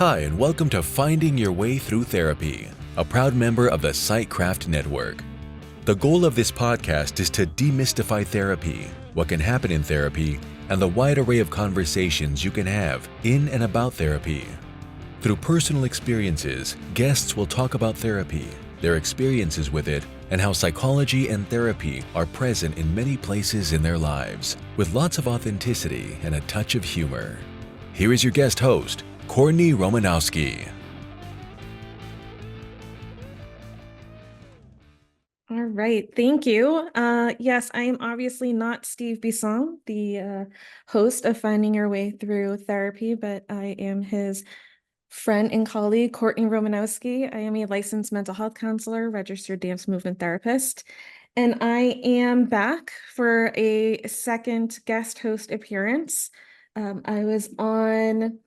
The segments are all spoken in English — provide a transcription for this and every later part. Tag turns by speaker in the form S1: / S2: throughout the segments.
S1: Hi, and welcome to Finding Your Way Through Therapy, a proud member of the Sightcraft Network. The goal of this podcast is to demystify therapy, what can happen in therapy, and the wide array of conversations you can have in and about therapy. Through personal experiences, guests will talk about therapy, their experiences with it, and how psychology and therapy are present in many places in their lives, with lots of authenticity and a touch of humor. Here is your guest host, Courtney Romanowski.
S2: All right, thank you. Yes, I am obviously not Steve Bisson, the host of Finding Your Way Through Therapy, but I am his friend and colleague, Courtney Romanowski. I am a licensed mental health counselor, registered dance movement therapist, and I am back for a second guest host appearance. I was on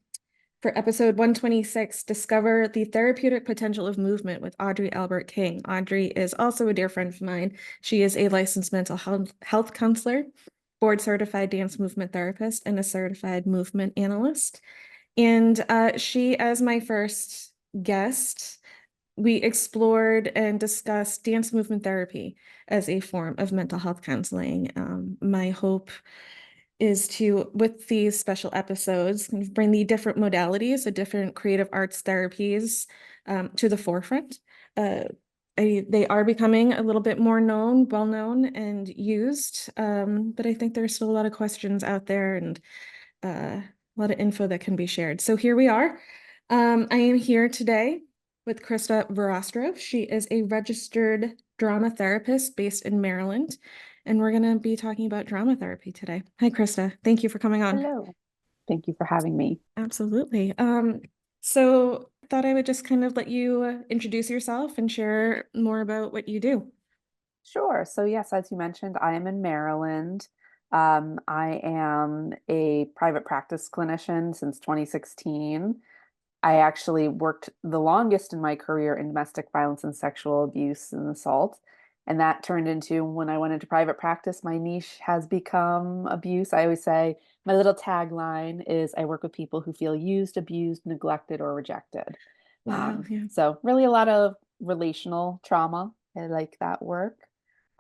S2: for episode 126, Discover the Therapeutic Potential of Movement with Audrey Albert King. Audrey is also a dear friend of mine. She is a licensed mental health counselor, board certified dance movement therapist, and a certified movement analyst. And she, as my first guest, we explored and discussed dance movement therapy as a form of mental health counseling. My hope is to, with these special episodes, bring the different modalities, the different creative arts therapies to the forefront. They are becoming a little bit more well known and used, but I think there's still a lot of questions out there and a lot of info that can be shared. So here we are. I am here today with Krista Verrastro. She is a registered drama therapist based in Maryland, and we're going to be talking about drama therapy today. Hi, Krista. Thank you for coming on.
S3: Hello. Thank you for having me.
S2: Absolutely. So I thought I would just kind of let you introduce yourself and share more about what you do.
S3: Sure. So yes, as you mentioned, I am in Maryland. I am a private practice clinician since 2016. I actually worked the longest in my career in domestic violence and sexual abuse and assault. And that turned into, when I went into private practice, my niche has become abuse. I always say my little tagline is I work with people who feel used, abused, neglected, or rejected.
S2: Wow. Yeah.
S3: So really a lot of relational trauma. I like that work.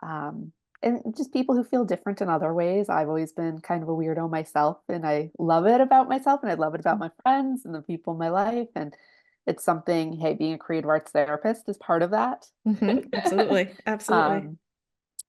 S3: Um, and just people who feel different in other ways. I've always been kind of a weirdo myself, and I love it about myself, and I love it about my friends and the people in my life. And it's something, hey, being a creative arts therapist is part of that.
S2: Absolutely. Absolutely.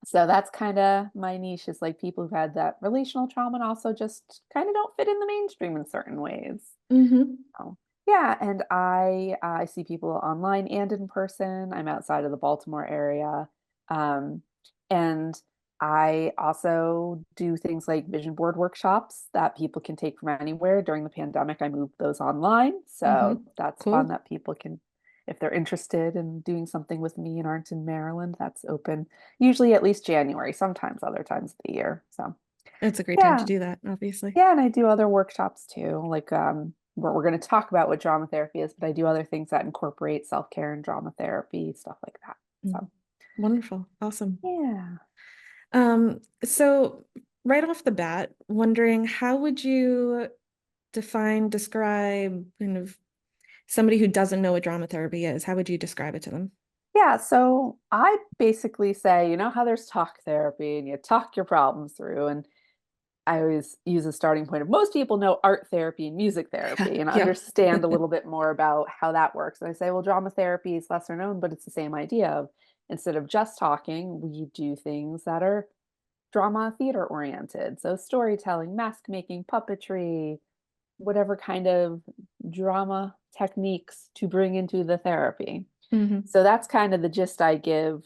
S3: So that's kind of my niche, is like people who've had that relational trauma and also just kind of don't fit in the mainstream in certain ways. So, yeah, and I see people online and in person. I'm outside of the Baltimore area. Um, and I also do things like vision board workshops that people can take from anywhere. During the pandemic, I moved those online. So that's
S2: Cool.
S3: fun that people can, if they're interested in doing something with me and aren't in Maryland, that's open usually at least January, sometimes other times of the year. So
S2: It's a great time to do that, obviously.
S3: yeah, and I do other workshops too, like where we're going to talk about what drama therapy is, but I do other things that incorporate self-care and drama therapy, stuff like that. So
S2: wonderful. Awesome.
S3: yeah.
S2: So right off the bat, wondering how would you describe kind of somebody who doesn't know what drama therapy is? How would you describe it to them?
S3: Yeah, so I basically say, you know how there's talk therapy and you talk your problems through, and I always use a starting point of most people know art therapy and music therapy and
S2: Yeah.
S3: understand a little bit more about how that works. And I say, well, drama therapy is lesser known, but it's the same idea of, instead of just talking, we do things that are drama theater oriented. So storytelling, mask making, puppetry, whatever kind of drama techniques to bring into the therapy. So that's kind of the gist I give,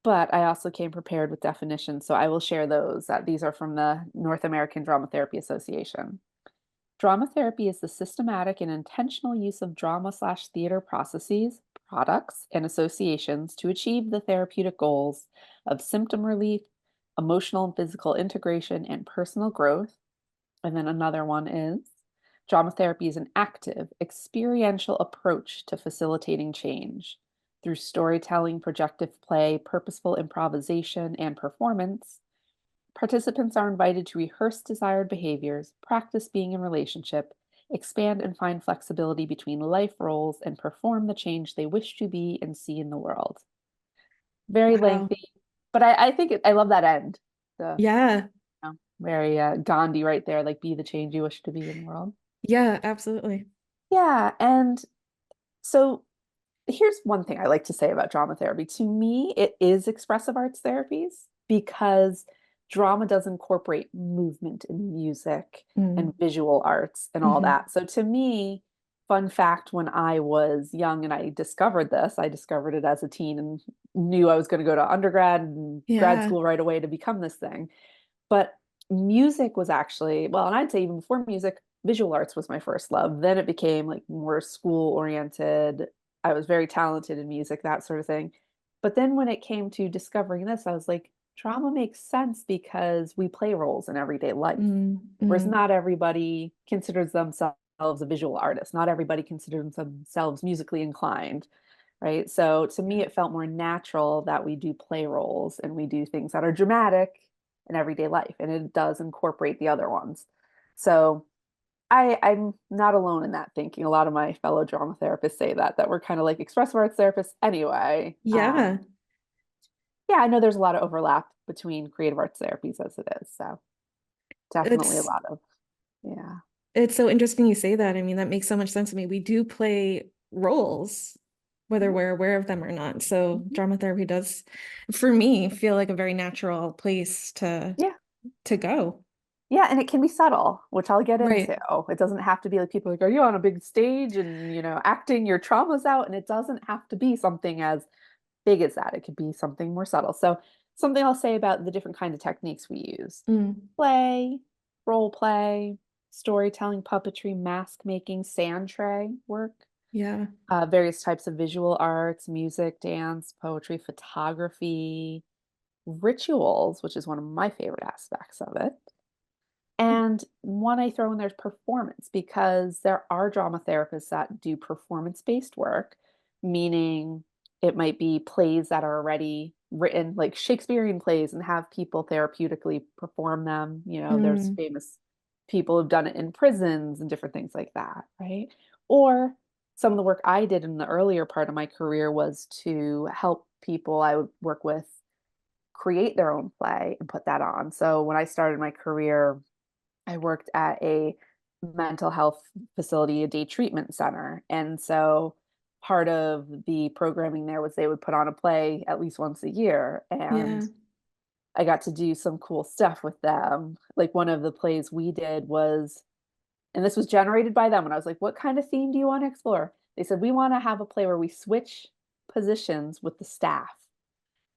S3: but I also came prepared with definitions. So I will share those. These are from the North American Drama Therapy Association. Drama therapy is the systematic and intentional use of drama/theater processes, products, and associations to achieve the therapeutic goals of symptom relief, emotional and physical integration, and personal growth. And then another one is drama therapy is an active, experiential approach to facilitating change. Through storytelling, projective play, purposeful improvisation, and performance, participants are invited to rehearse desired behaviors, practice being in relationship, expand and find flexibility between life roles, and perform the change they wish to be and see in the world. Very
S2: Wow.
S3: lengthy, but I think I love that end. The
S2: Yeah.
S3: very Gandhi right there, like be the change you wish to be in the world.
S2: Yeah, absolutely.
S3: Yeah, and so here's one thing I like to say about drama therapy. To me, it is expressive arts therapies because drama does incorporate movement and music and
S2: Mm.
S3: visual arts and all
S2: Hmm.
S3: that. So to me, fun fact, when I was young and I discovered this, I discovered it as a teen and knew I was going to go to undergrad and grad
S2: Yeah.
S3: school right away to become this thing. But music was actually, well, and I'd say even before music, visual arts was my first love. Then it became like more school oriented. I was very talented in music, that sort of thing. But then when it came to discovering this, I was like, drama makes sense because we play roles in everyday life.
S2: Mm.
S3: Whereas
S2: Mm.
S3: not everybody considers themselves a visual artist. Not everybody considers themselves musically inclined, right? So to me,
S2: Yeah.
S3: it felt more natural that we do play roles and we do things that are dramatic in everyday life, and it does incorporate the other ones. So I'm not alone in that thinking. A lot of my fellow drama therapists say that we're kind of like expressive arts therapists anyway.
S2: Yeah.
S3: Yeah, I know there's a lot of overlap between creative arts therapies as it is. So definitely a
S2: It's
S3: lot of, yeah.
S2: it's so interesting you say that. I mean, that makes so much sense to me. We do play roles, whether
S3: Mhm,
S2: we're aware of them or not. So
S3: mhm.
S2: drama therapy does, for me, feel like a very natural place
S3: Yeah.
S2: to go.
S3: Yeah, and it can be subtle, which I'll get
S2: Right.
S3: into. It doesn't have to be like people are like, are you on a big stage and acting your traumas out? And it doesn't have to be something as big as that. It could be something more subtle. So something I'll say about the different kinds of techniques we use.
S2: Mm.
S3: Play, role play, storytelling, puppetry, mask making, sand tray work,
S2: Yeah.
S3: various types of visual arts, music, dance, poetry, photography, rituals, which is one of my favorite aspects of it. And one I throw in there's performance because there are drama therapists that do performance based work, meaning it might be plays that are already written, like Shakespearean plays, and have people therapeutically perform them. There's
S2: Mm.
S3: famous people who've done it in prisons and different things like that, right? Or some of the work I did in the earlier part of my career was to help people I would work with create their own play and put that on. So when I started my career, I worked at a mental health facility, a day treatment center. And so part of the programming there was they would put on a play at least once a year. And
S2: Yeah.
S3: I got to do some cool stuff with them. Like one of the plays we did was, and this was generated by them. And I was like, what kind of theme do you want to explore? They said, we want to have a play where we switch positions with the staff.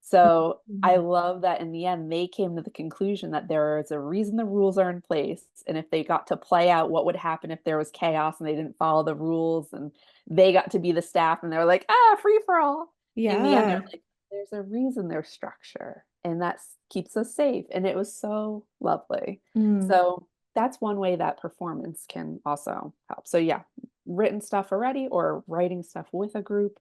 S3: So I
S2: Mm.
S3: love that in the end, they came to the conclusion that there is a reason the rules are in place. And if they got to play out what would happen if there was chaos and they didn't follow the rules and they got to be the staff and they're like, free for all. In the end, they're
S2: Yeah.
S3: like, there's a reason there's structure and that keeps us safe. And it was so lovely.
S2: Mm.
S3: So that's one way that performance can also help. So yeah, written stuff already or writing stuff with a group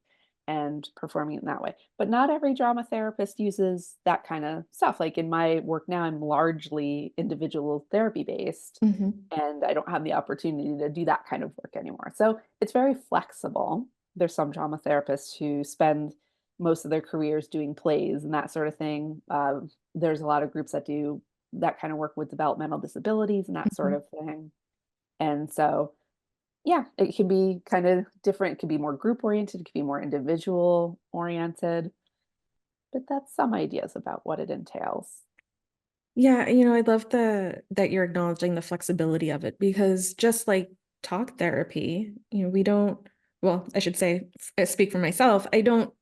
S3: and performing it in that way. But not every drama therapist uses that kind of stuff. Like in my work now, I'm largely individual therapy based,
S2: Hmm.
S3: and I don't have the opportunity to do that kind of work anymore. So it's very flexible. There's some drama therapists who spend most of their careers doing plays and that sort of thing. There's a lot of groups that do that kind of work with developmental disabilities and that sort
S2: Hmm.
S3: of thing. And so yeah, it can be kind of different. It could be more group oriented, it could be more individual oriented, but that's some ideas about what it entails.
S2: Yeah, I love that you're acknowledging the flexibility of it because just like talk therapy, we don't, well, I should say, speak for myself, I don't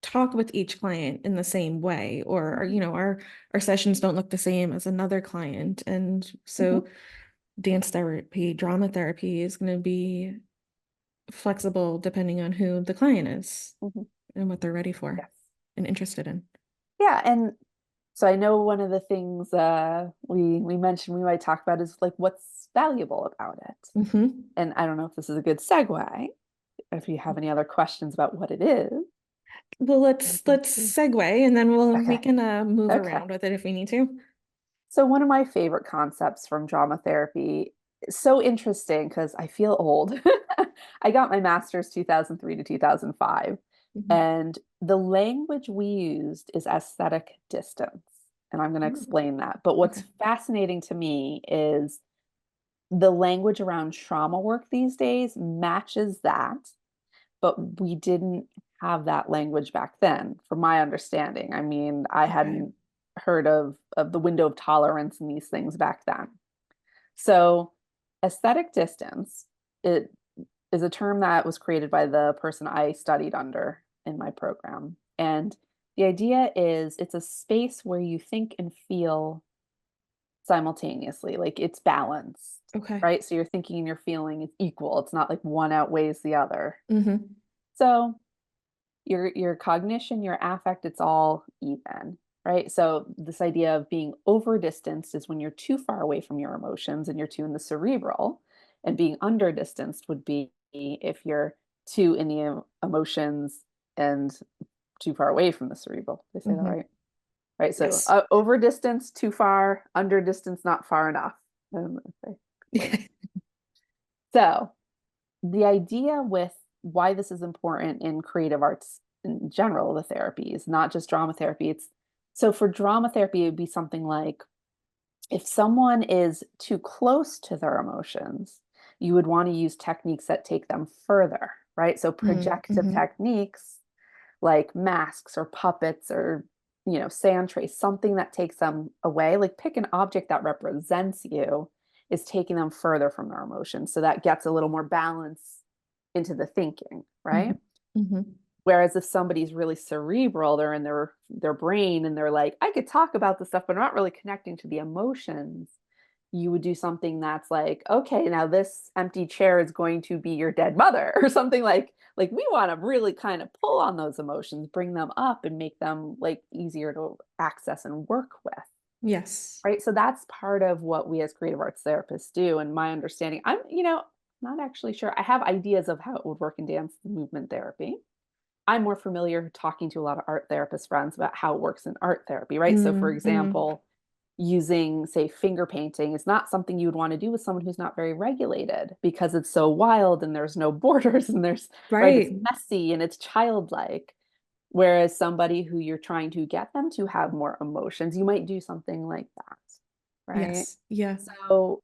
S2: talk with each client in the same way, or
S3: Mhm,
S2: our sessions don't look the same as another client. And
S3: mhm,
S2: so dance therapy, drama therapy is going to be flexible depending on who the client is
S3: mhm.
S2: and what they're ready for
S3: Yes.
S2: and interested in.
S3: Yeah, and so I know one of the things we mentioned we might talk about is like what's valuable about it.
S2: Hmm.
S3: And I don't know if this is a good segue, if you have any other questions about what it is.
S2: Well, let's
S3: Mhm.
S2: segue and then we
S3: Okay.
S2: can move
S3: Okay.
S2: around with it if we need to.
S3: So one of my favorite concepts from drama therapy so interesting because I feel old. I got my master's 2003 to 2005,
S2: Mhm.
S3: and the language we used is aesthetic distance. And I'm going to
S2: Oh,
S3: explain that. But what's
S2: okay.
S3: fascinating to me is the language around trauma work these days matches that, but we didn't have that language back then, from my understanding. I mean, I
S2: Okay.
S3: hadn't heard of the window of tolerance and these things back then. So, aesthetic distance, it is a term that was created by the person I studied under in my program. And the idea is it's a space where you think and feel simultaneously, like it's balanced,
S2: Okay.
S3: right? So you're thinking and you're feeling it's equal. It's not like one outweighs the other.
S2: Hmm.
S3: So your cognition, your affect, it's all even, right? So this idea of being over distanced is when you're too far away from your emotions and you're too in the cerebral, and being under distanced would be if you're too in the emotions and too far away from the cerebral. Did I say that
S2: Hmm.
S3: right? Right. So
S2: Yes.
S3: over distance, too far; under distance, not far enough. Okay, explain that. So the idea with why this is important in creative arts in general, the therapies, not just drama therapy. It's so for drama therapy, it would be something like if someone is too close to their emotions, you would want to use techniques that take them further, right? So projective
S2: Mm-hmm.
S3: techniques like masks or puppets or sand trace, something that takes them away. Like pick an object that represents you is taking them further from their emotions. So that gets a little more balance into the thinking,
S2: Hmm.
S3: right?
S2: Hmm.
S3: Whereas if somebody's really cerebral, they're in their brain and they're like, I could talk about this stuff, but I'm not really connecting to the emotions. You would do something that's like, okay, now this empty chair is going to be your dead mother, or something like we want to really kind of pull on those emotions, bring them up and make them like easier to access and work with.
S2: Yes.
S3: Right. So that's part of what we as creative arts therapists do. And my understanding, I'm not actually sure. I have ideas of how it would work in dance and movement therapy. I'm more familiar talking to a lot of art therapist friends about how it works in art therapy, right? So, for
S2: Mm-hmm.
S3: example, using, say, finger painting is not something you would want to do with someone who's not very regulated because it's so wild and there's no borders and right, it's
S2: Right.
S3: messy and it's childlike. Whereas somebody who you're trying to get them to have more emotions, you might do something like that, right?
S2: Yes. Yeah.
S3: So,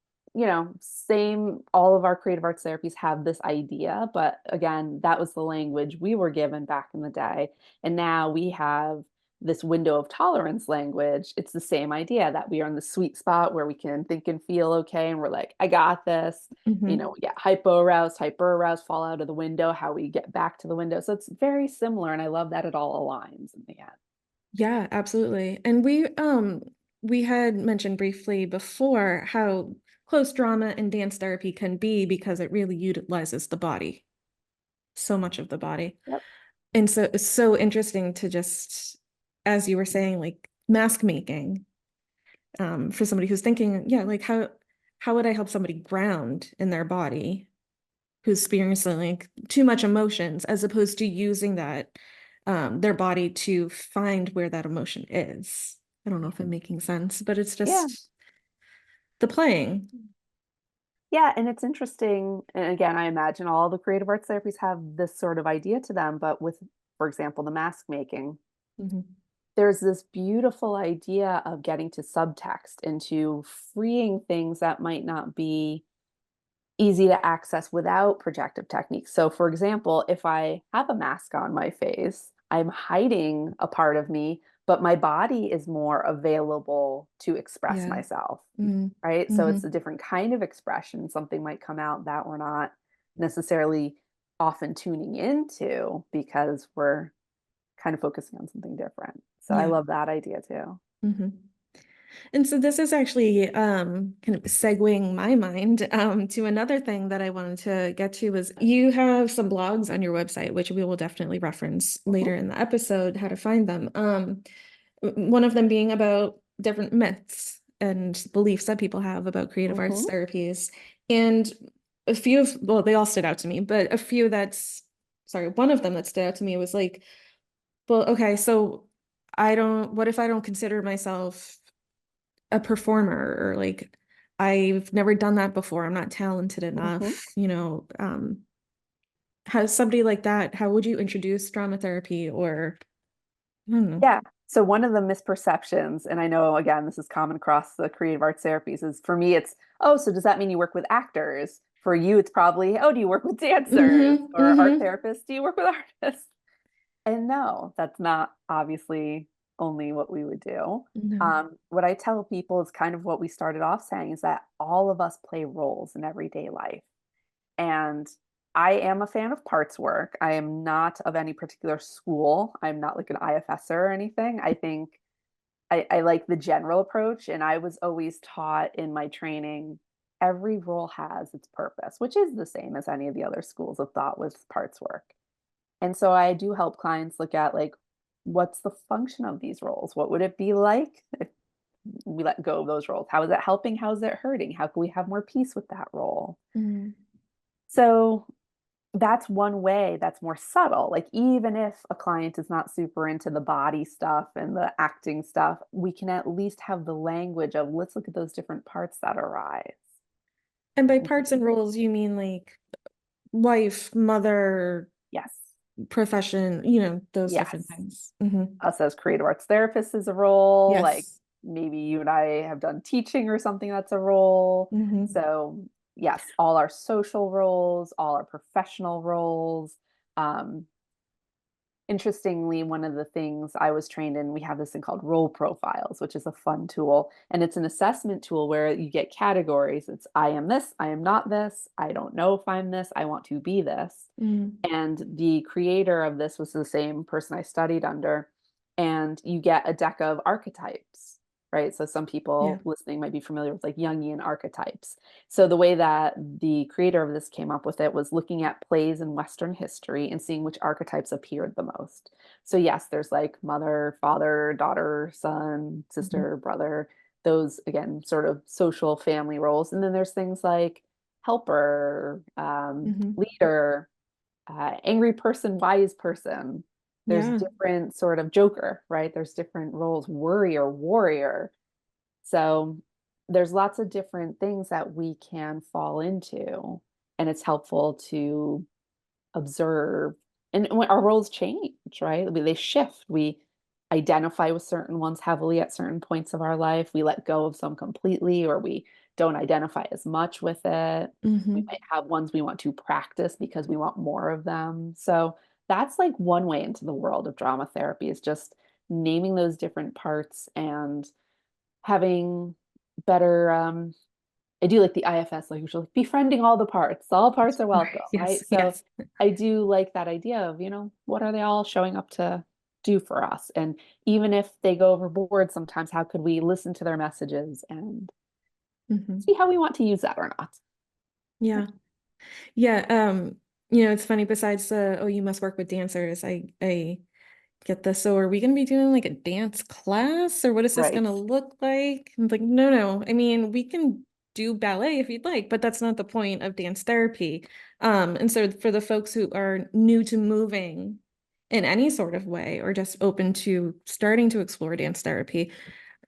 S3: same, all of our creative arts therapies have this idea, but again, that was the language we were given back in the day. And now we have this window of tolerance language. It's the same idea that we are in the sweet spot where we can think and feel okay. And we're like, I got this.
S2: Hmm.
S3: We get hyper aroused, fall out of the window, how we get back to the window. So it's very similar. And I love that it all aligns in the end.
S2: Yeah, absolutely. And we had mentioned briefly before how close drama and dance therapy can be because it really utilizes the body, so much of the body.
S3: Yep.
S2: And so it's so interesting to just, as you were saying, like mask making, for somebody who's thinking, yeah, like how would I help somebody ground in their body who's experiencing like too much emotions, as opposed to using that their body to find where that emotion is. I don't know if I'm making sense, but it's
S3: Yeah.
S2: just the playing.
S3: Yeah, and it's interesting. And again, I imagine all the creative arts therapies have this sort of idea to them, but with, for example, the mask making,
S2: Mhm.
S3: there's this beautiful idea of getting to subtext into freeing things that might not be easy to access without projective techniques. So, for example, if I have a mask on my face, I'm hiding a part of me, but my body is more available to express
S2: Yeah.
S3: myself,
S2: Mm.
S3: right? So, it's
S2: Hmm.
S3: a different kind of expression. Something might come out that we're not necessarily often tuning into because we're kind of focusing on something different. So, I
S2: Yeah.
S3: love that idea too.
S2: Hmm. And so this is actually kind of segueing my mind to another thing that I wanted to get to was you have some blogs on your website, which we will definitely reference
S3: Mhm,
S2: later in the episode, how to find them. One of them being about different myths and beliefs that people have about creative arts
S3: mhm.
S2: therapies. And a few of, well, they all stood out to me, but a few sorry, one of them that stood out to me was like, well, okay, so what if I don't consider myself a performer or like I've never done that before. I'm not talented
S3: Mhm.
S2: enough, how somebody like that, how would you introduce drama therapy or I don't know.
S3: Yeah. So one of the misperceptions, and I know again, this is common across the creative arts therapies, is for me, it's, oh, so does that mean you work with actors? For you, it's probably, oh, do you work with dancers
S2: Mm-hmm,
S3: or art
S2: mm-hmm.
S3: therapists? Do you work with artists? And no, that's not obviously only what we would do.
S2: No.
S3: What I tell people is kind of what we started off saying is that all of us play roles in everyday life. And I am a fan of parts work. I am not of any particular school. I'm not like an IFSer or anything. I think I like the general approach. And I was always taught in my training, every role has its purpose, which is the same as any of the other schools of thought with parts work. And so I do help clients look at like, what's the function of these roles? What would it be like if we let go of those roles? How is it helping? How is it hurting? How can we have more peace with that role?
S2: Mm-hmm.
S3: So that's one way that's more subtle. Like, even if a client is not super into the body stuff and the acting stuff, we can at least have the language of let's look at those different parts that arise.
S2: And by parts and roles, you mean like wife, mother,
S3: Yes.
S2: profession, those different
S3: Yes.
S2: things. Mm-hmm.
S3: Us as creative arts therapists is a role. Like
S2: Yes.
S3: maybe you and I have done teaching or something that's a role.
S2: Mm-hmm.
S3: So, yes, all our social roles, all our professional roles. Um, Interestingly, one of the things I was trained in, we have this thing called role profiles, which is a fun tool. And it's an assessment tool where you get categories. It's I am this, I am not this, I don't know if I'm this, I want to be this.
S2: Mm-hmm.
S3: And the creator of this was the same person I studied under. And you get a deck of archetypes, right? So some
S2: Yeah.
S3: people listening might be familiar with like Jungian archetypes. So the way that the creator of this came up with it was looking at plays in Western history and seeing which archetypes appeared the most. So yes, there's like mother, father, daughter, son,
S2: Mm-hmm.
S3: sister, brother, those again, sort of social family roles. And then there's things like helper,
S2: Mm-hmm.
S3: leader, angry person, wise person. There's
S2: Yeah.
S3: different sort of joker, right? There's different roles, worrier, warrior. So there's lots of different things that we can fall into. And it's helpful to observe. And when our roles change, right? They shift. We identify with certain ones heavily at certain points of our life. We let go of some completely, or we don't identify as much with it. We
S2: Mm-hmm.
S3: might have ones we want to practice because we want more of them. So that's like one way into the world of drama therapy is just naming those different parts and having better I do like the IFS, like usually befriending all the parts. All parts are welcome,
S2: Yes.
S3: right? So
S2: Yes.
S3: I do like that idea of, what are they all showing up to do for us? And even if they go overboard sometimes, how could we listen to their messages and
S2: Mm-hmm.
S3: see how we want to use that or not?
S2: Yeah. Yeah. It's funny, besides the, oh, you must work with dancers, I get this. So are we going to be doing like a dance class or what is this going
S3: Right.
S2: to look like? I'm like, no, no. I mean, we can do ballet if you'd like, but that's not the point of dance therapy. And so for the folks who are new to moving in any sort of way or just open to starting to explore dance therapy,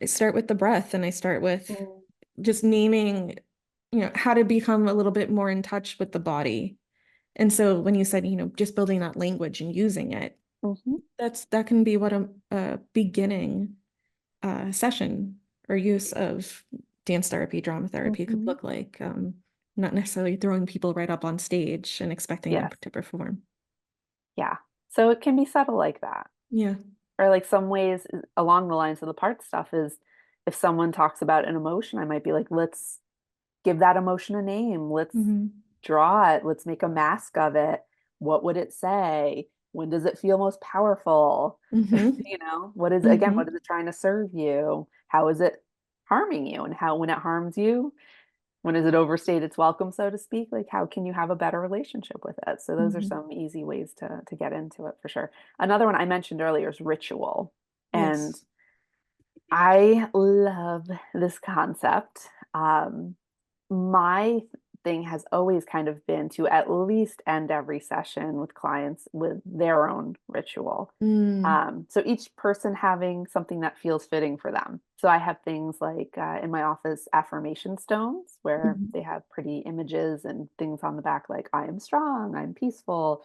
S2: I start with the breath and I start with
S3: Mm.
S2: just naming, how to become a little bit more in touch with the body. And so when you said, just building that language and using it,
S3: Mhm.
S2: that can be what a beginning session or use of dance therapy, drama therapy could
S3: Mhm.
S2: look like. Not necessarily throwing people right up on stage and expecting them
S3: Yes.
S2: to perform.
S3: Yeah. So it can be subtle like that.
S2: Yeah.
S3: Or like some ways along the lines of the part stuff is if someone talks about an emotion, I might be like, let's give that emotion a name. Let's
S2: Hmm.
S3: draw it. Let's make a mask of it. What would it say? When does it feel most powerful?
S2: Hmm.
S3: What
S2: Hmm.
S3: is it trying to serve you? How is it harming you? And how, when it harms you, when does it overstayed its welcome, so to speak? Like, how can you have a better relationship with it? So those are
S2: Hmm.
S3: some easy ways to get into it for sure. Another one I mentioned earlier is ritual. And
S2: Yes.
S3: I love this concept. My thing has always kind of been to at least end every session with clients with their own ritual. So each person having something that feels fitting for them. So I have things like in my office, affirmation stones, where
S2: Mhm.
S3: they have pretty images and things on the back like, I am strong, I'm peaceful,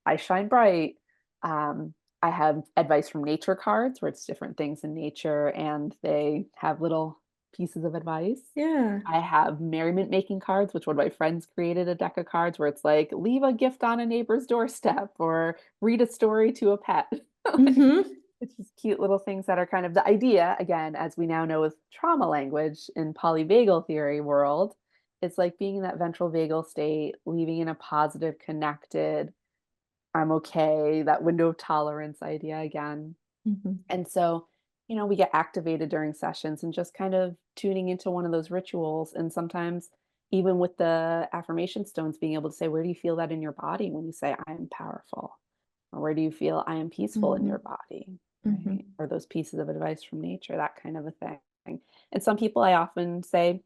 S3: I shine bright. I have advice from nature cards where it's different things in nature and they have little pieces of advice.
S2: Yeah.
S3: I have merriment making cards, which one of my friends created a deck of cards where it's like, leave a gift on a neighbor's doorstep or read a story to a pet. Like,
S2: Hmm.
S3: it's just cute little things that are kind of the idea, again, as we now know with trauma language in polyvagal theory world, it's like being in that ventral vagal state, leaving in a positive, connected, I'm okay, that window of tolerance idea again.
S2: Hmm.
S3: And so, we get activated during sessions and just kind of tuning into one of those rituals. And sometimes, even with the affirmation stones, being able to say, where do you feel that in your body when you say, I am powerful? Or where do you feel I am peaceful in
S2: Hmm.
S3: your body?
S2: Hmm.
S3: Right. Or those pieces of advice from nature, that kind of a thing. And some people I often say,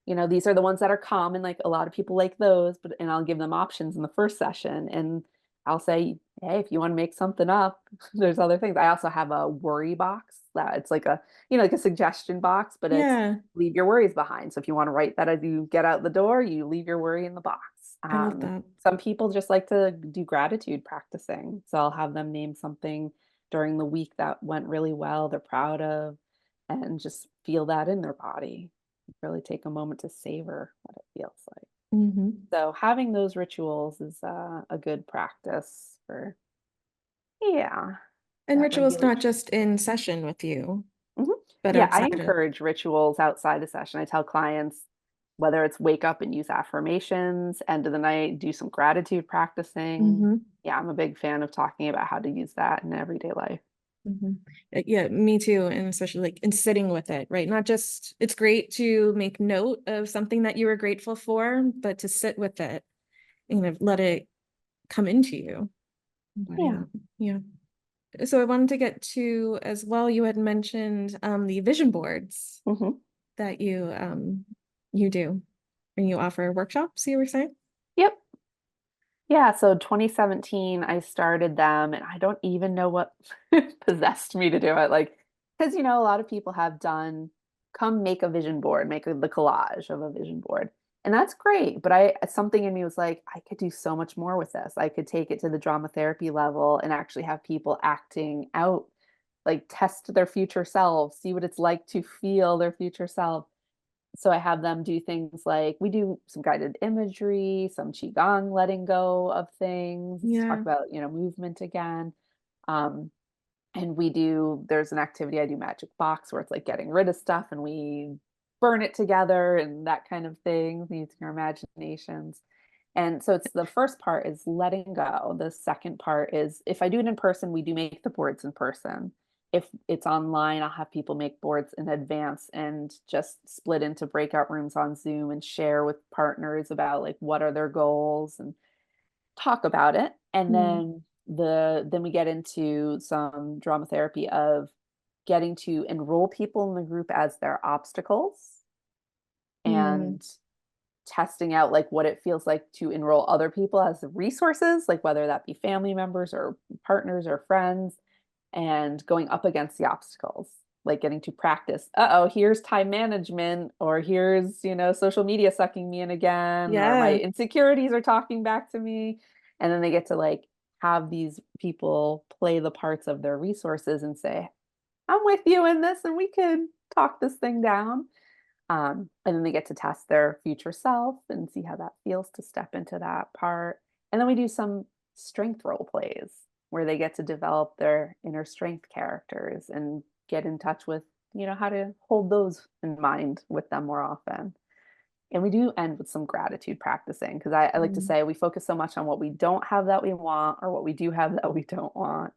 S3: these are the ones that are common, like, a lot of people like those, but and I'll give them options in the first session, and I'll say, "Hey, if you wanna make something up, there's other things." I also have a worry box that it's like like a suggestion box, but it's
S2: Yeah,
S3: leave your worries behind. So if you wanna write that as you get out the door, you leave your worry in the box.
S2: I love that.
S3: Some people just like to do gratitude practicing, so I'll have them name something during the week that went really well, they're proud of, and just feel that in their body. Really take a moment to savor what it feels like.
S2: Hmm.
S3: So having those rituals is a good practice for, yeah,
S2: And
S3: that
S2: rituals not
S3: regulation.
S2: just in session with you,
S3: Mhm.
S2: but
S3: Yeah, I
S2: outside of.
S3: encourage rituals outside the session. I tell clients whether it's wake up and use affirmations, end of the night, do some gratitude practicing.
S2: Hmm.
S3: Yeah, I'm a big fan of talking about how to use that in everyday life.
S2: Hmm. Yeah, me too. And especially like in sitting with it, right? Not just, it's great to make note of something that you were grateful for, but to sit with it and let it come into you.
S3: Yeah.
S2: Yeah. So I wanted to get to as well, you had mentioned the vision boards
S3: Hmm.
S2: that you do and you offer workshops, you were saying?
S3: Yep. Yeah, so 2017, I started them, and I don't even know what possessed me to do it. Like, because a lot of people have done, come make a vision board, make the collage of a vision board, and that's great. But something in me was like, I could do so much more with this. I could take it to the drama therapy level and actually have people acting out, like test their future selves, see what it's like to feel their future self. So I have them do things like we do some guided imagery, some qigong, letting go of things, talk
S2: Yeah.
S3: about, movement again. Um, and there's an activity I do magic box where it's like getting rid of stuff and we burn it together and that kind of thing, using our imaginations. And so it's the first part is letting go. The second part is if I do it in person, we do make the boards in person. If it's online, I'll have people make boards in advance and just split into breakout rooms on Zoom and share with partners about like what are their goals and talk about it. And
S2: Mm.
S3: then we get into some drama therapy of getting to enroll people in the group as their obstacles
S2: Mm.
S3: and testing out like what it feels like to enroll other people as resources, like whether that be family members or partners or friends, and going up against the obstacles, like getting to practice. Oh, here's time management, or here's, social media sucking me in again, or my
S2: Yeah.
S3: insecurities are talking back to me. And then they get to like have these people play the parts of their resources and say, I'm with you in this and we could talk this thing down. And then they get to test their future self and see how that feels to step into that part. And then we do some strength role plays where they get to develop their inner strength characters and get in touch with, how to hold those in mind with them more often. And we do end with some gratitude practicing because I like to
S2: Mm.
S3: say we focus so much on what we don't have that we want or what we do have that we don't want.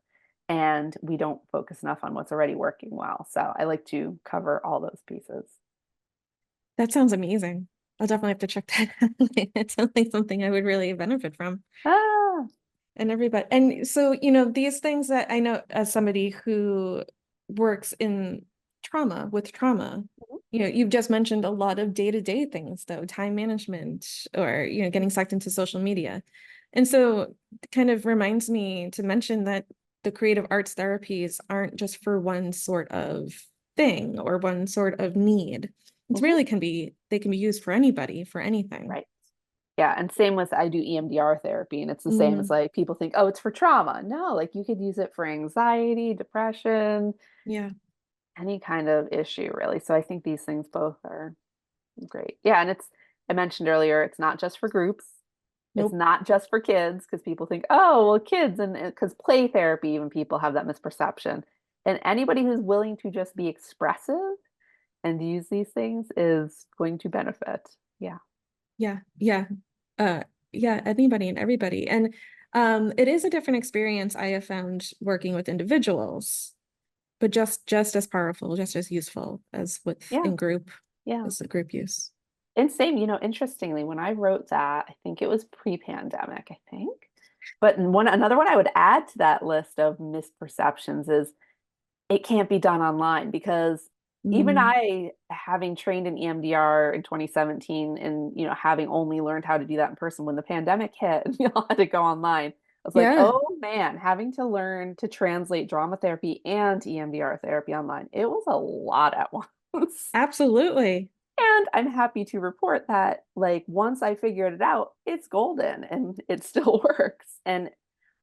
S3: And we don't focus enough on what's already working well. So I like to cover all those pieces.
S2: That sounds amazing. I'll definitely have to check that out. It sounds like something I would really benefit from.
S3: Ah,
S2: And everybody, and so, these things that I know as somebody who works in trauma with trauma.
S3: Mhm.
S2: You know, you've just mentioned a lot of day-to-day things though, time management or, you know, getting sucked into social media. And so it kind of reminds me to mention that the creative arts therapies aren't just for one sort of thing or one sort of need. It's
S3: Mhm.
S2: really they can be used for anybody, for anything.
S3: Right. Yeah, and same with I do EMDR therapy, and it's the same as
S2: Mm,
S3: like people think, oh, it's for trauma. No, like you could use it for anxiety, depression,
S2: yeah.
S3: any kind of issue, really. So I think these things both are great. Yeah, and I mentioned earlier, it's not just for groups. It's
S2: Nope.
S3: not just for kids because people think, oh, well, kids, and because play therapy, even people have that misperception. And anybody who's willing to just be expressive and use these things is going to benefit. Yeah.
S2: Yeah. Yeah. Uh, yeah, anybody and everybody. And it is a different experience I have found working with individuals, but just as powerful, just as useful as with
S3: Yeah.
S2: in group,
S3: Yeah.
S2: as the group use.
S3: And same, interestingly, when I wrote that, I think it was pre-pandemic, I think. But another one I would add to that list of misperceptions is it can't be done online because even
S2: Mm,
S3: I, having trained in EMDR in 2017 and having only learned how to do that in person, when the pandemic hit and we all had to go online, I was like,
S2: yeah,
S3: oh man, having to learn to translate drama therapy and EMDR therapy online, it was a lot at once.
S2: absolutely.
S3: And I'm happy to report that, like, once I figured it out, it's golden and it still works. And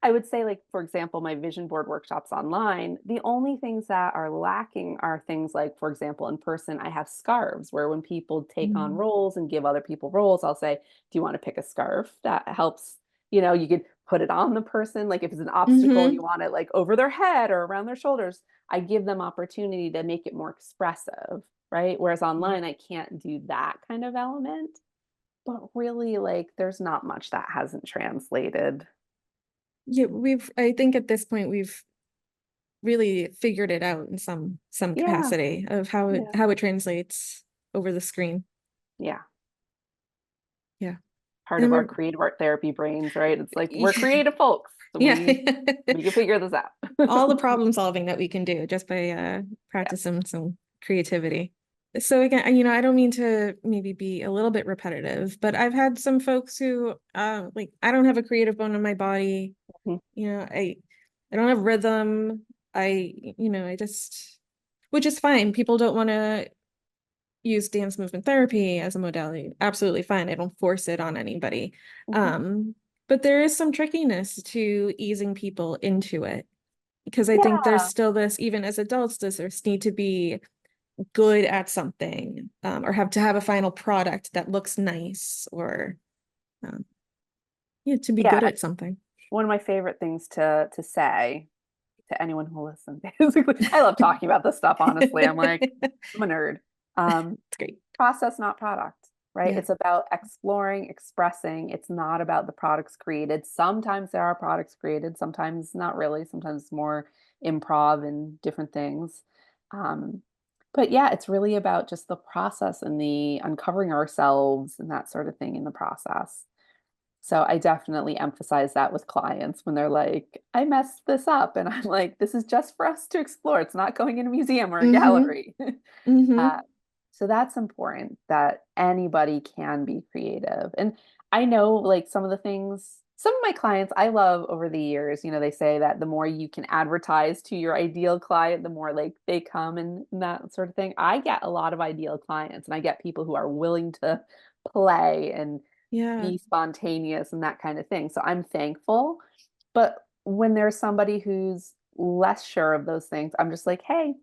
S3: I would say, like, for example, my vision board workshops online, the only things that are lacking are things like, for example, in person, I have scarves where when people take on
S2: Mm,
S3: roles and give other people roles, I'll say, do you want to pick a scarf? That helps. You could put it on the person. Like if it's an obstacle and you
S2: mm-hmm.
S3: want it like over their head or around their shoulders, I give them opportunity to make it more expressive, right? Whereas
S2: Yeah.
S3: online, I can't do that kind of element. But really, like, there's not much that hasn't translated.
S2: Yeah, I think at this point we've really figured it out in some
S3: Yeah,
S2: capacity of
S3: yeah,
S2: how it translates over the screen.
S3: yeah.
S2: Yeah.
S3: Part
S2: And
S3: of our
S2: we're
S3: creative art therapy brains, right? It's like we're
S2: yeah.
S3: creative folks. So
S2: Yeah.
S3: we can figure this out.
S2: All the problem solving that we can do just by
S3: Yeah.
S2: practicing some creativity. So again, I don't mean to maybe be a little bit repetitive, but I've had some folks who like I don't have a creative bone in my body.
S3: Mhm.
S2: I don't have rhythm. I just which is fine. People don't want to use dance movement therapy as a modality. Absolutely fine. I don't force it on anybody.
S3: Mhm.
S2: Um, but there is some trickiness to easing people into it because I think there's
S3: Yeah.
S2: still this, even as adults, does there need to be good at something or have to have a final product that looks nice or um, yeah, to be
S3: Yeah.
S2: good at something.
S3: One of my favorite things to say to anyone who will listen, basically, I love talking about this stuff, honestly. I'm a nerd. Um,
S2: It's great.
S3: Process, not product, right?
S2: Yeah.
S3: It's about exploring, expressing. It's not about the products created. Sometimes there are products created, sometimes not really. Sometimes it's more improv and different things. Um, but yeah, it's really about just the process and the uncovering ourselves and that sort of thing in the process. So I definitely emphasize that with clients when they're like, I messed this up. And I'm like, this is just for us to explore. It's not going in a museum or a
S2: Mm-hmm.
S3: gallery.
S2: Mm-hmm.
S3: uh, so that's important that anybody can be creative. And I know like some of my clients I love over the years, they say that the more you can advertise to your ideal client, the more like they come and that sort of thing. I get a lot of ideal clients and I get people who are willing to play and
S2: Yeah.
S3: be spontaneous and that kind of thing. So I'm thankful. But when there's somebody who's less sure of those things, I'm just like, hey,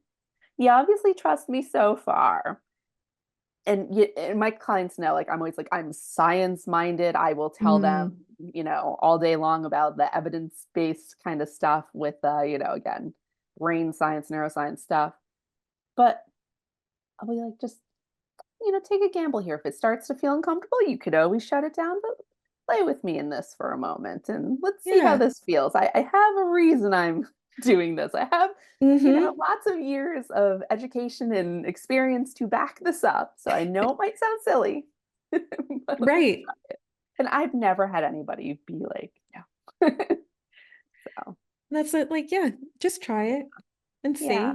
S3: you obviously trust me so far. And my clients know, like, I'm always like, I'm science minded. I will tell them,
S2: Mm.
S3: all day long about the evidence based kind of stuff with, again, brain science, neuroscience stuff. But I'll be like, just, take a gamble here. If it starts to feel uncomfortable, you could always shut it down, but play with me in this for a moment and let's see how
S2: Yeah.
S3: this feels. I have a reason I'm doing this. I have,
S2: Mm-hmm.
S3: lots of years of education and experience to back this up. So I know it might sound silly, but let's
S2: Right.
S3: try it. And I've never had anybody be like, no. So
S2: That's it. Like, yeah, just try it and
S3: yeah.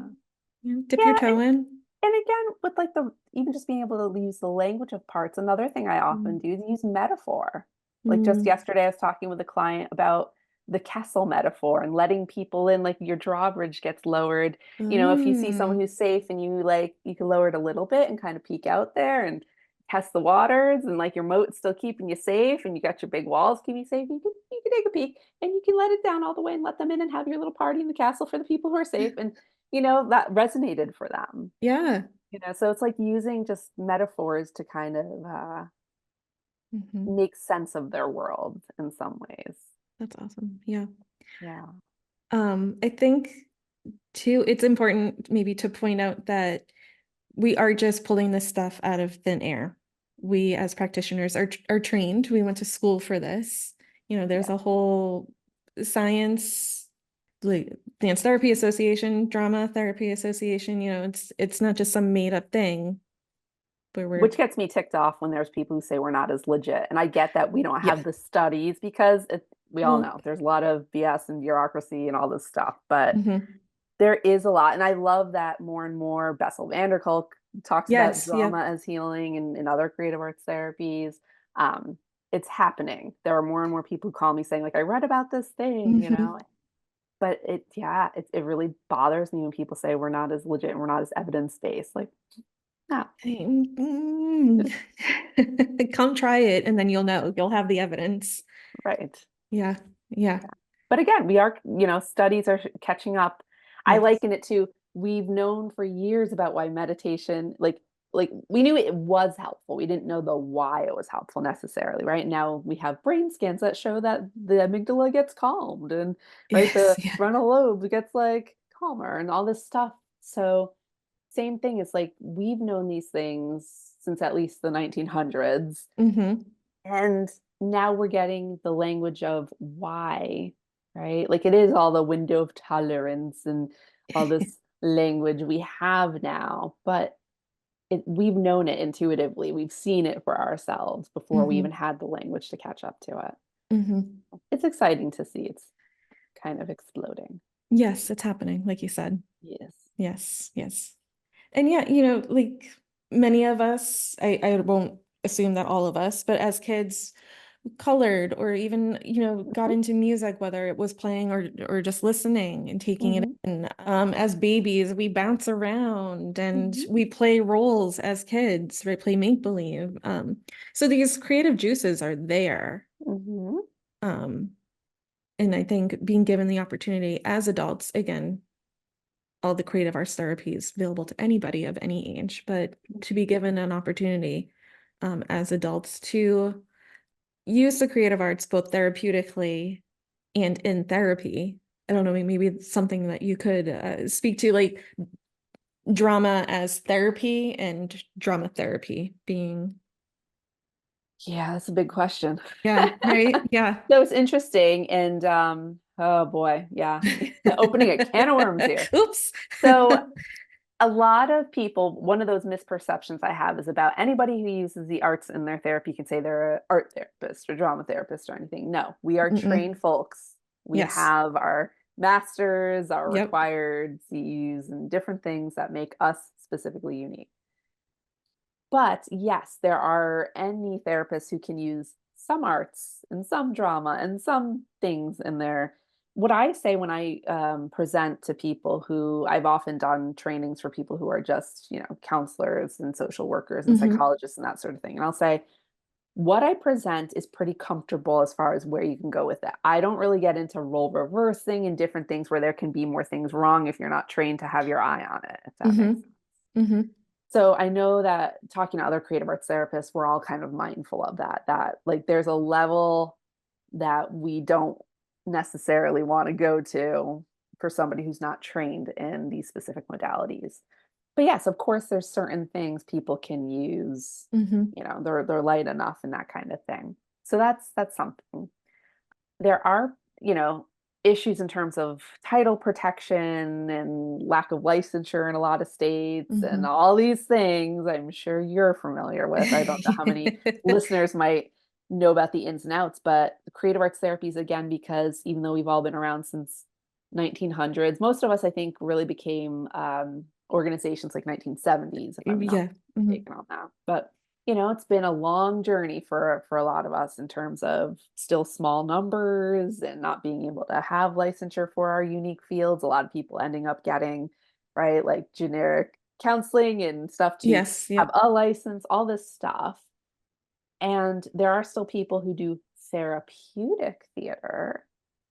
S2: see. Dip your
S3: Yeah.
S2: toe in.
S3: And again, with like even just being able to use the language of parts, another thing I often
S2: Mm.
S3: do is use metaphor. Like just
S2: Mm.
S3: yesterday, I was talking with a client about the castle metaphor and letting people in, like your drawbridge gets lowered. If you see someone
S2: Mm.
S3: who's safe and you can lower it a little bit and kind of peek out there and test the waters, and like your moat's still keeping you safe and you got your big walls keeping you safe. You can take a peek and you can let it down all the way and let them in and have your little party in the castle for the people who are safe. And that resonated for them.
S2: Yeah.
S3: So it's like using just metaphors to kind of
S2: Hmm.
S3: make sense of their world in some ways.
S2: That's awesome. Yeah.
S3: Yeah.
S2: I think too, it's important maybe to point out that we are just pulling this stuff out of thin air. We as practitioners are trained. We went to school for this. There's
S3: Yeah.
S2: a whole science, like Dance Therapy Association, Drama Therapy Association. It's not just some made up thing where we're,
S3: Which gets me ticked off when there's people who say we're not as legit. And I get that we don't
S2: yeah.
S3: have the studies because we all
S2: Well,
S3: know there's a lot of BS and bureaucracy and all this stuff, but
S2: mhm.
S3: there is a lot. And I love that more and more Bessel van der Kolk talks about
S2: Yes, yeah.
S3: drama as healing and other creative arts therapies. Um, it's happening. There are more and more people who call me saying, like, I read about this thing.
S2: Mhm.
S3: But it really bothers me when people say we're not as legit and we're not as evidence-based. Like, no.
S2: Mm. Come try it and then you'll know. You'll have the evidence.
S3: Right.
S2: Yeah. Yeah.
S3: But again, we are, studies are catching up. I
S2: Yes.
S3: liken it to we've known for years about why meditation, like we knew it was helpful. We didn't know the why it was helpful necessarily, right? Now we have brain scans that show that the amygdala gets calmed and right,
S2: Yes.
S3: the
S2: Yeah.
S3: frontal lobe gets like calmer and all this stuff. So same thing is like we've known these things since at least the 1900s,
S2: Hmm.
S3: and now we're getting the language of why, right? Like it is all the window of tolerance and all this language we have now, but we've known it intuitively. We've seen it for ourselves before we even
S2: Hmm.
S3: had the language to catch up to it.
S2: Hmm.
S3: It's exciting to see it's kind of exploding.
S2: Yes, it's happening, like you said.
S3: Yes.
S2: Yes. Yes. And yeah, like many of us, I won't assume that all of us, but as kids, colored or even, got
S3: Mhm.
S2: into music, whether it was playing or just listening and taking it
S3: Mhm.
S2: in. As babies, we bounce around and
S3: Mhm.
S2: we play roles as kids, right? Play make-believe. So these creative juices are there.
S3: Mhm.
S2: Um, and I think being given the opportunity as adults, again, all the creative arts therapies available to anybody of any age, but to be given an opportunity as adults to use the creative arts both therapeutically and in therapy. I don't know, maybe it's something that you could speak to, like drama as therapy and drama therapy being,
S3: Yeah, that's a big question.
S2: yeah, right? Yeah.
S3: That was interesting. And oh boy, yeah. Opening a can of worms here.
S2: Oops.
S3: So a lot of people, one of those misperceptions I have is about anybody who uses the arts in their therapy can say they're an art therapist or drama therapist or anything. No, we are
S2: Mm-mm.
S3: trained folks. We
S2: Yes.
S3: have our masters, our
S2: Yep.
S3: required CEUs, and different things that make us specifically unique. But yes, there are any therapists who can use some arts and some drama and some things in there. What I say when I present to people who I've often done trainings for people who are just, counselors and social workers and
S2: Hmm.
S3: psychologists and that sort of thing. And I'll say, what I present is pretty comfortable as far as where you can go with it. I don't really get into role reversing and different things where there can be more things wrong if you're not trained to have your eye on it, if that makes
S2: Hmm.
S3: sense.
S2: Hmm.
S3: So I know that talking to other creative arts therapists, we're all kind of mindful of that like there's a level that we don't necessarily want to go to for somebody who's not trained in these specific modalities. But yes, of course, there's certain things people can use,
S2: Hmm.
S3: they're light enough and that kind of thing. So that's something. There are, issues in terms of title protection and lack of licensure in a lot of states and
S2: Hmm.
S3: all these things I'm sure you're familiar with. I don't know how many listeners might know about the ins and outs, but creative arts therapies, again, because even though we've all been around since 1900s, most of us, I think, really became organizations like 1970s, if I'm not
S2: Yeah. Mhm.
S3: mistaken on that. But it's been a long journey for a lot of us in terms of still small numbers and not being able to have licensure for our unique fields. A lot of people ending up getting, right, like generic counseling and stuff to
S2: Yes.
S3: have
S2: Yep.
S3: a license, all this stuff. And there are still people who do therapeutic theater,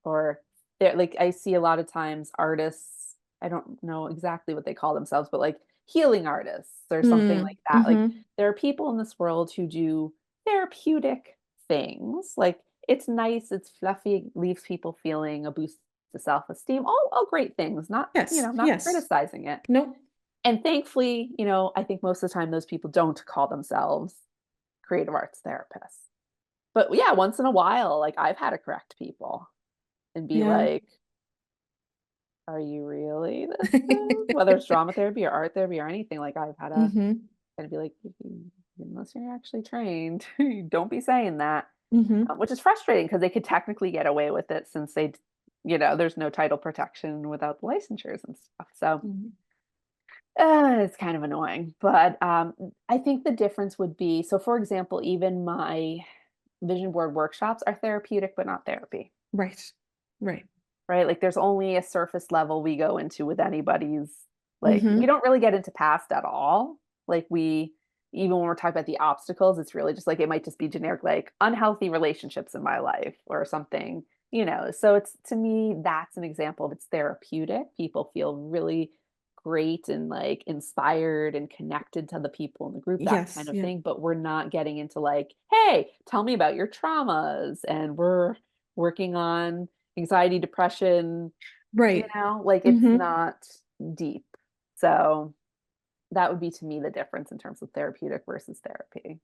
S3: or they're like, I see a lot of times artists, I don't know exactly what they call themselves, but like healing artists or something like that. Like
S2: Mm-hmm.
S3: there are people in this world who do therapeutic things. Like it's nice, it's fluffy, it leaves people feeling a boost to self-esteem. All great things, not,
S2: Yes.
S3: not
S2: Yes.
S3: criticizing it.
S2: Nope.
S3: And thankfully, I think most of the time those people don't call themselves creative arts therapists. But yeah, once in a while, like I've had to correct people and be
S2: Yeah.
S3: like, are you really this is? Whether it's drama therapy or art therapy or anything, like I've had to
S2: Mm-hmm.
S3: kind of be like, unless you're actually trained, don't be saying that.
S2: Mm-hmm.
S3: Which is frustrating because they could technically get away with it since there's no title protection without the licensures and stuff. So
S2: Mm-hmm.
S3: it's kind of annoying. But I think the difference would be, so for example, even my vision board workshops are therapeutic, but not therapy,
S2: Right. Right.
S3: right? Like there's only a surface level we go into with anybody's, like, we
S2: Mm-hmm.
S3: don't really get into past at all. Like even when we're talking about the obstacles, it's really just like, it might just be generic, like unhealthy relationships in my life or something, So it's, to me, that's an example of it's therapeutic. People feel really great and like inspired and connected to the people in the group, that kind
S2: Yes.
S3: of
S2: Yeah.
S3: thing. But we're not getting into like, hey, tell me about your traumas. And we're working on anxiety, depression,
S2: Right.
S3: like it's
S2: Mm-hmm.
S3: not deep. So that would be, to me, the difference in terms of therapeutic versus therapy.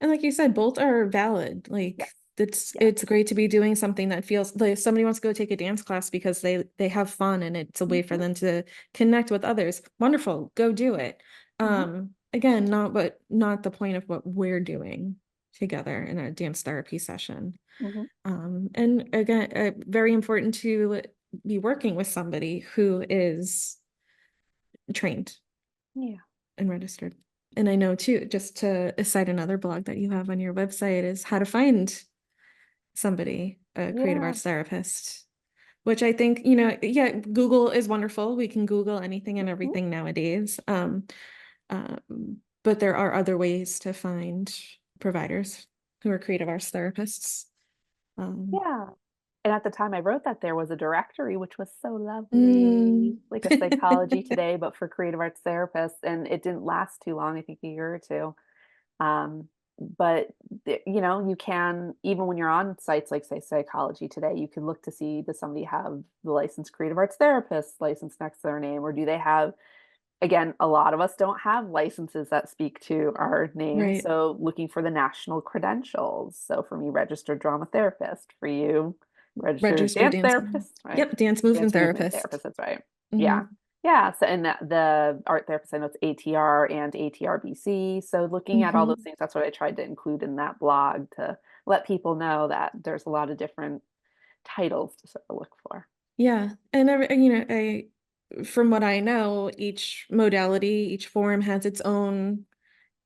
S2: And like you said, both are valid.
S3: Yes.
S2: Like
S3: Yeah.
S2: it's great to be doing something that feels like if somebody wants to go take a dance class because they have fun and it's a way for
S3: Mhm,
S2: them to connect with others. Wonderful, go do it.
S3: mhm,
S2: Again, not the point of what we're doing together in a dance therapy session.
S3: mhm.
S2: And again, very important to be working with somebody who is trained
S3: Yeah.
S2: and registered. And I know too, just to cite another blog that you have on your website is how to find somebody, a creative
S3: Yeah.
S2: arts therapist, which I think, yeah, Google is wonderful. We can Google anything and
S3: Mhm.
S2: everything nowadays. But there are other ways to find providers who are creative arts therapists. Um,
S3: Yeah. And at the time I wrote that, there was a directory, which was so lovely,
S2: mm.
S3: like a Psychology Today, but for creative arts therapists. And it didn't last too long, I think a year or two. Um, but you can, even when you're on sites like say Psychology Today, you can look to see, does somebody have the licensed creative arts therapist license next to their name, or do they have, again, a lot of us don't have licenses that speak to our name.
S2: Right.
S3: So looking for the national credentials. So for me, registered drama therapist; for you, registered
S2: Registered
S3: dance
S2: dance.
S3: therapist, right?
S2: Yep, dance movement
S3: Dance movement
S2: therapist.
S3: therapist. That's right.
S2: Hmm.
S3: Yeah. Yeah. So, and the art therapist, I know it's ATR and ATRBC. So looking at all those
S2: Hmm.
S3: things, that's what I tried to include in that blog, to let people know that there's a lot of different titles to sort of look for.
S2: Yeah. And from what I know, each modality, each form has its own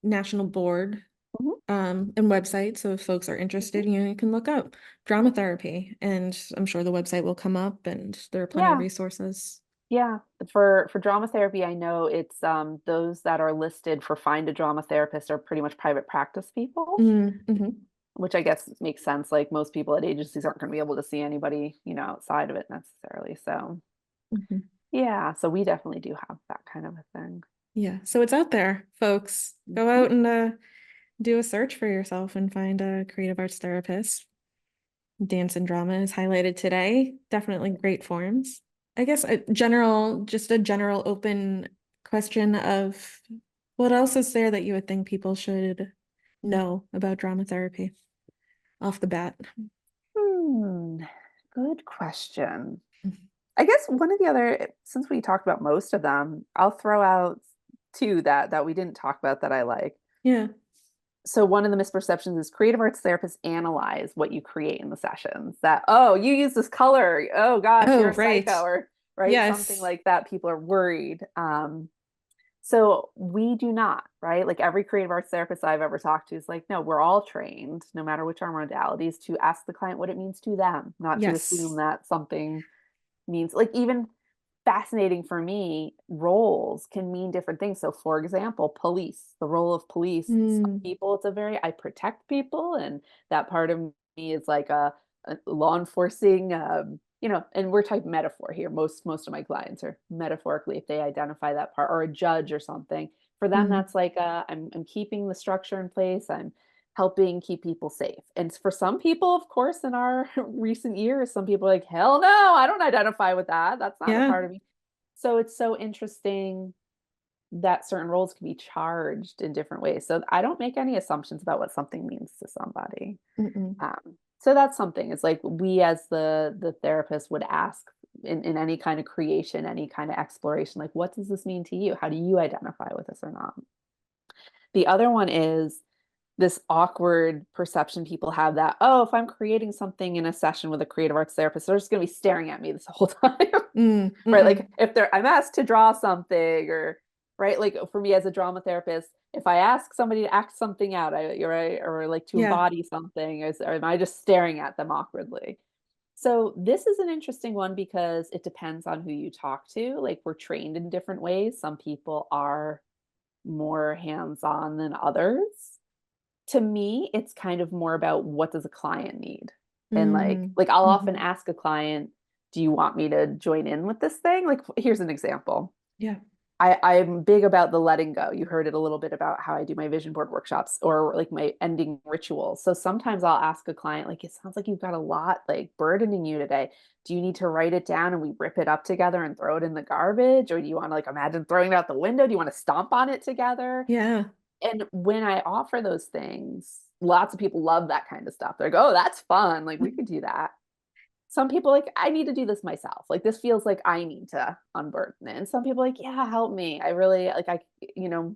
S2: national board
S3: Mhm,
S2: and website. So if folks are
S3: mhm,
S2: interested, you can look up drama therapy, and I'm sure the website will come up, and there are plenty of
S3: yeah.
S2: resources.
S3: Yeah, for drama therapy, I know it's those that are listed for find a drama therapist are pretty much private practice people,
S2: Mm-hmm.
S3: which I guess makes sense. Like most people at agencies aren't going to be able to see anybody, outside of it necessarily. So
S2: Hmm.
S3: yeah, so we definitely do have that kind of a thing.
S2: Yeah. So it's out there, folks. Go
S3: Mhm.
S2: out and do a search for yourself and find a creative arts therapist. Dance and drama is highlighted today. Definitely great forms. I guess just a general open question of what else is there that you would think people should know about drama therapy off the bat?
S3: Hmm, good question. I guess one of the other, since we talked about most of them, I'll throw out two that we didn't talk about that I like.
S2: Yeah.
S3: So one of the misperceptions is creative arts therapists analyze what you create in the sessions. That, oh, you use this color, oh gosh, you're
S2: Oh,
S3: a
S2: right.
S3: psycho, or right, something
S2: Yes.
S3: like that. People are worried. So we do not, right? Like every creative arts therapist I've ever talked to is like, no, we're all trained, no matter which our modalities, to ask the client what it means to them, not to assume
S2: Yes.
S3: that something means, like, even fascinating for me, roles can mean different things. So for example, police, the role of police, some
S2: Mm,
S3: people it's a very, I protect people, and that part of me is like a law enforcing, and we're type metaphor here. Most of my clients are metaphorically, if they identify that part, or a judge or something. For them,
S2: mhm.
S3: that's like I'm keeping the structure in place. I'm helping keep people safe. And for some people, of course, in our recent years, some people are like, hell no, I don't identify with that. That's not a
S2: Yeah.
S3: part of me. So it's so interesting that certain roles can be charged in different ways. So I don't make any assumptions about what something means to somebody.
S2: Mm-mm.
S3: So that's something. It's like we as the therapist would ask in any kind of creation, any kind of exploration, like, what does this mean to you? How do you identify with this or not? The other one is this awkward perception people have that, oh, if I'm creating something in a session with a creative arts therapist, they're just going to be staring at me this whole time.
S2: Mm,
S3: Right? Like
S2: mm-mm.
S3: if I'm asked to draw something, or right, like for me as a drama therapist, if I ask somebody to act something out, you're right, or like to
S2: Yeah.
S3: embody something, or am I just staring at them awkwardly? So this is an interesting one because it depends on who you talk to. Like we're trained in different ways. Some people are more hands-on than others. To me, it's kind of more about what does a client need? And
S2: Mm,
S3: like I'll often
S2: mhm.
S3: ask a client, do you want me to join in with this thing? Like here's an example.
S2: Yeah.
S3: I'm big about the letting go. You heard it a little bit about how I do my vision board workshops or like my ending rituals. So sometimes I'll ask a client, like, it sounds like you've got a lot like burdening you today. Do you need to write it down and we rip it up together and throw it in the garbage? Or do you want to like imagine throwing it out the window? Do you want to stomp on it together?
S2: Yeah.
S3: And when I offer those things, lots of people love that kind of stuff. They're like, oh, that's fun. Like we could do that. Some people like, I need to do this myself. Like this feels like I need to unburden it. And some people like, yeah, help me. I really like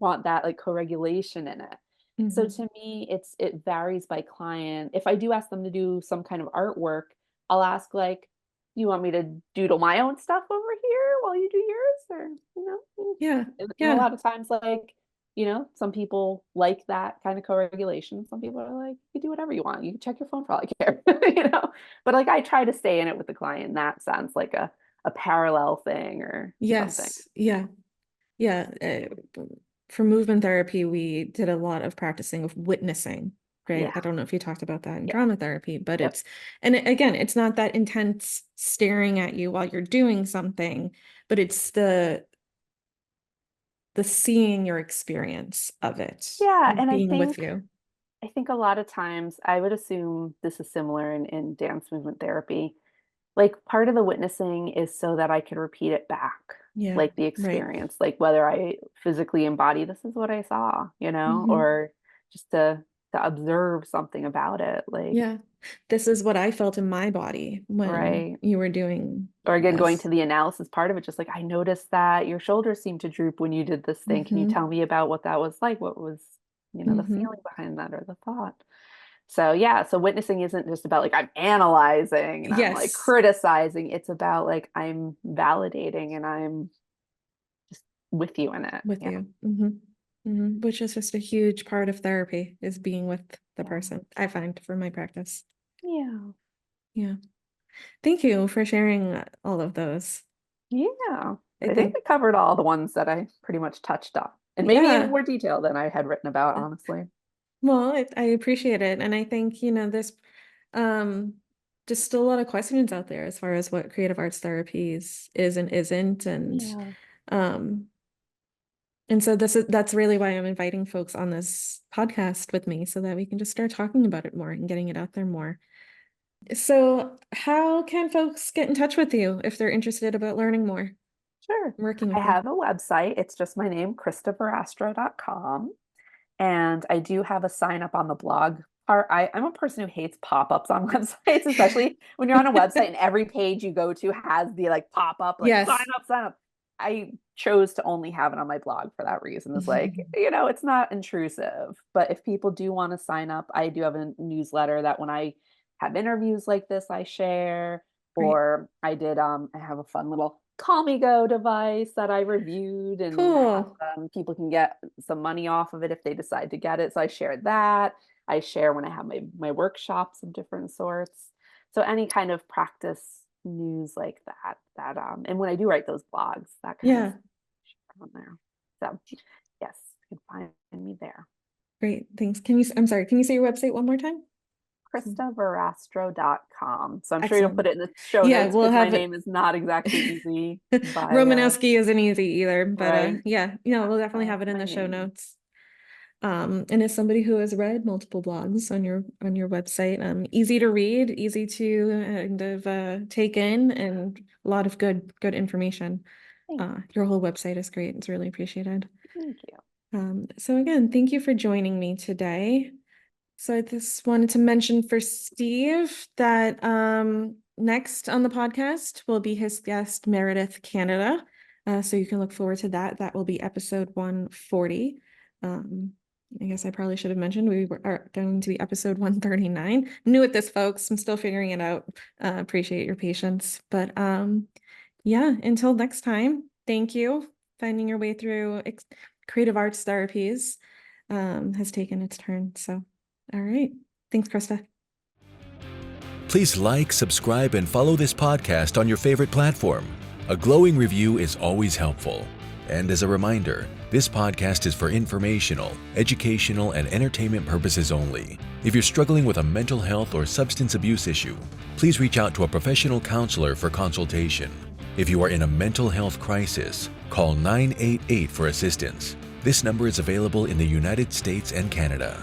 S3: want that like co-regulation in it. So
S2: Mhm.
S3: to me, it varies by client. If I do ask them to do some kind of artwork, I'll ask like, you want me to doodle my own stuff over here while you do yours? Or,
S2: Yeah.
S3: and a
S2: Yeah.
S3: lot of times like, some people like that kind of co-regulation. Some people are like, you do whatever you want. You can check your phone for all I care, But like I try to stay in it with the client in that sense, like a parallel thing or something.
S2: Yes. Yeah. Yeah. For movement therapy, we did a lot of practicing of witnessing, right?
S3: Yeah.
S2: I don't know if you talked about that in
S3: Yeah.
S2: drama therapy, but
S3: Yep.
S2: again, it's not that intense staring at you while you're doing something, but it's the seeing your experience of it
S3: Yeah.
S2: and
S3: And I
S2: being with
S3: think
S2: you.
S3: I think a lot of times I would assume this is similar in dance movement therapy. Like part of the witnessing is so that I could repeat it back,
S2: Yeah.
S3: like the
S2: Right.
S3: experience, like whether I physically embody this is what I saw,
S2: Hmm.
S3: or just to observe something about it, like,
S2: Yeah. This is what I felt in my body when
S3: right.
S2: you were doing
S3: Or again, going
S2: this.
S3: to the analysis part of it, just like I noticed that your shoulders seemed to droop when you did this thing. Can you
S2: Hmm.
S3: tell me about what that was like? What was, the
S2: Hmm.
S3: feeling behind that or the thought? So yeah, so witnessing isn't just about like I'm analyzing and I'm like
S2: Yes.
S3: criticizing. It's about like I'm validating and I'm just with you in it.
S2: With
S3: Yeah.
S2: you. Hmm. Hmm. Which is just a huge part of therapy, is being with the
S3: Yeah.
S2: person, I find, for my practice.
S3: Yeah.
S2: Yeah. Thank you for sharing all of those.
S3: Yeah.
S2: I
S3: I think
S2: think,
S3: we covered all the ones that I pretty much touched on. And maybe in
S2: yeah.
S3: more detail than I had written about, honestly.
S2: Well, I appreciate it. And I think, there's um just still a lot of questions out there as far as what creative arts therapies is and isn't.
S3: Yeah.
S2: Um and so that's really why I'm inviting folks on this podcast with me, so that we can just start talking about it more and getting it out there more. So how can folks get in touch with you if they're interested about learning more,
S3: Sure.
S2: working
S3: I
S2: with you?
S3: have a website. It's just my name, KristaVerrastro.com. And I do have a sign up on the blog part. I'm a person who hates pop-ups on websites, especially when you're on a website and every page you go to has the like pop-up, like sign
S2: Yes.
S3: up, sign up. I chose to only have it on my blog for that reason. It's like, it's not intrusive. But if people do want to sign up, I do have a newsletter that when I have interviews like this, I share.
S2: Great.
S3: Or I have a fun little Call Me Go device that I reviewed, and
S2: Cool.
S3: people can get some money off of it if they decide to get it. So I shared that. I share when I have my workshops of different sorts. So any kind of practice news like that and when I do write those blogs, that kind of
S2: Yeah.
S3: share on there. So yes, you can find me there.
S2: Great. Thanks. I'm sorry, can you say your website one more time?
S3: KristaVerrastro.com. So I'm sure you'll
S2: Excellent.
S3: put it in the show
S2: Yeah,
S3: notes
S2: we'll
S3: because my
S2: have it.
S3: name is not exactly easy by
S2: Romanowski isn't easy either, but
S3: right.
S2: yeah, we'll definitely have it in
S3: My
S2: the show
S3: name.
S2: notes. And as somebody who has read multiple blogs on your website, easy to read, easy to kind of take in, and a lot of good information. Your whole website is great. It's really appreciated.
S3: Thank you.
S2: So again, thank you for joining me today. So I just wanted to mention for Steve that next on the podcast will be his guest, Meredith Canada. So you can look forward to that. That will be episode 140. I guess I probably should have mentioned we are going to be episode 139. New at this, folks. I'm still figuring it out. Appreciate your patience. But yeah, until next time, thank you. Finding your way through creative arts therapies has taken its turn. So, all right. Thanks, Krista.
S1: Please like, subscribe, and follow this podcast on your favorite platform. A glowing review is always helpful. And as a reminder, this podcast is for informational, educational, and entertainment purposes only. If you're struggling with a mental health or substance abuse issue, please reach out to a professional counselor for consultation. If you are in a mental health crisis, call 988 for assistance. This number is available in the United States and Canada.